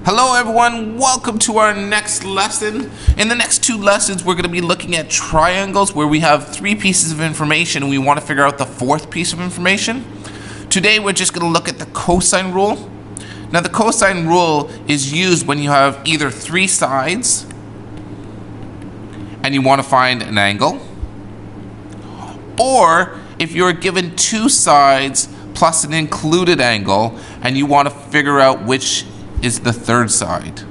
Hello everyone, welcome to our next lesson. In the next two lessons, we're going to be looking at triangles where we have three pieces of information and we want to figure out the fourth piece of information. Today we're just going to look at the cosine rule. Now the cosine rule is used when you have either three sides and you want to find an angle, or if you're given two sides plus an included angle and you want to figure out which is the third side.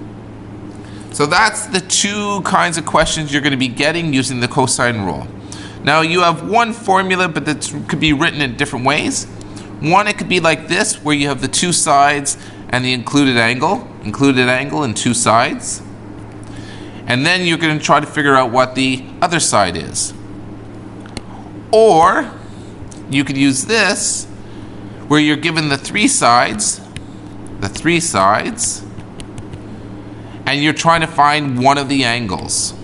So that's the two kinds of questions you're going to be getting using the cosine rule. Now you have one formula, but that could be written in different ways. One, it could be like this, where you have the two sides and the included angle and two sides. And then you're going to try to figure out what the other side is. Or you could use this, where you're given the three sides, and you're trying to find one of the angles.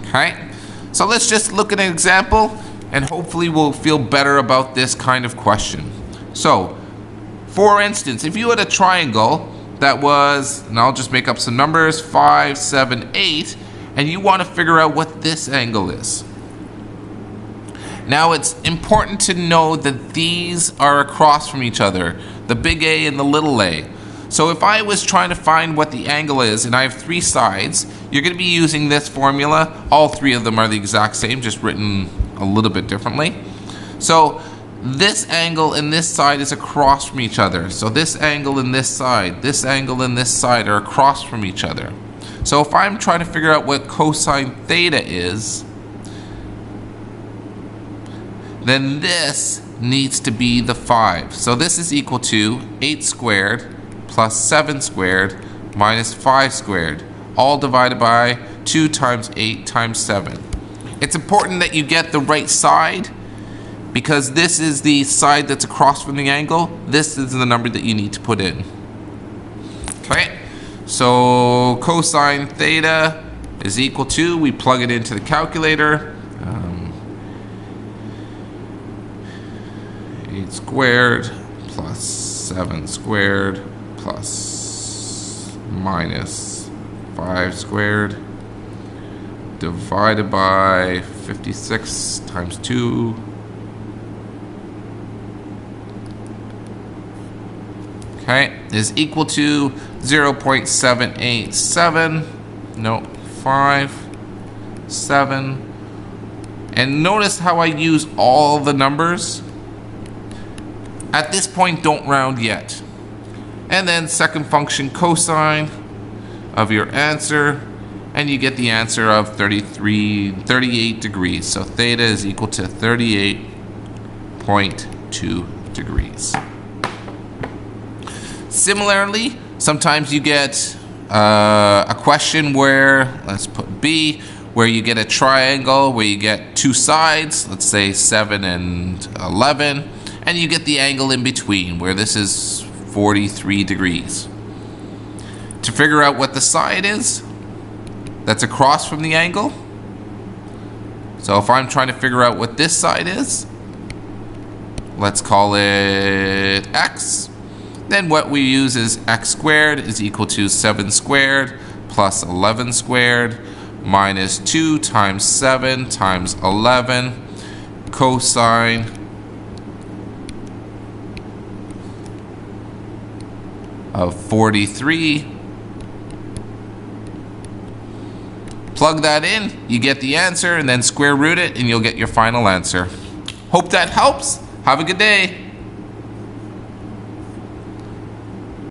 Okay? So let's just look at an example, and hopefully we'll feel better about this kind of question. So, for instance, if you had a triangle that was, and I'll just make up some numbers, 5, 7, 8, and you want to figure out what this angle is. Now it's important to know that these are across from each other, the big A and the little a. So if I was trying to find what the angle is and I have three sides, you're going to be using this formula. All three of them are the exact same, just written a little bit differently. So this angle and this side is across from each other. So this angle and this angle and this side are across from each other. So if I'm trying to figure out what cosine theta is, then this needs to be the 5. So this is equal to 8 squared plus 7 squared minus 5 squared, all divided by 2 times 8 times 7. It's important that you get the right side, because this is the side that's across from the angle. This is the number that you need to put in. Okay, so cosine theta is equal to, we plug it into the calculator, 8 squared plus 7 squared plus minus 5 squared divided by 56 times 2 is equal to 0.787, no, 5, 7, and notice how I use all the numbers. At this point, don't round yet. And then second function cosine of your answer, and you get the answer of 38 degrees. So theta is equal to 38.2 degrees. Similarly, sometimes you get a question where, let's put B, where you get a triangle where you get two sides, let's say 7 and 11, and you get the angle in between, where this is 43 degrees. To figure out what the side is that's across from the angle, so if I'm trying to figure out what this side is, let's call it x, then what we use is x squared is equal to 7 squared plus 11 squared minus 2 times 7 times 11 cosine of 43. Plug that in, you get the answer, and then square root it, and you'll get your final answer. Hope that helps. Have a good day.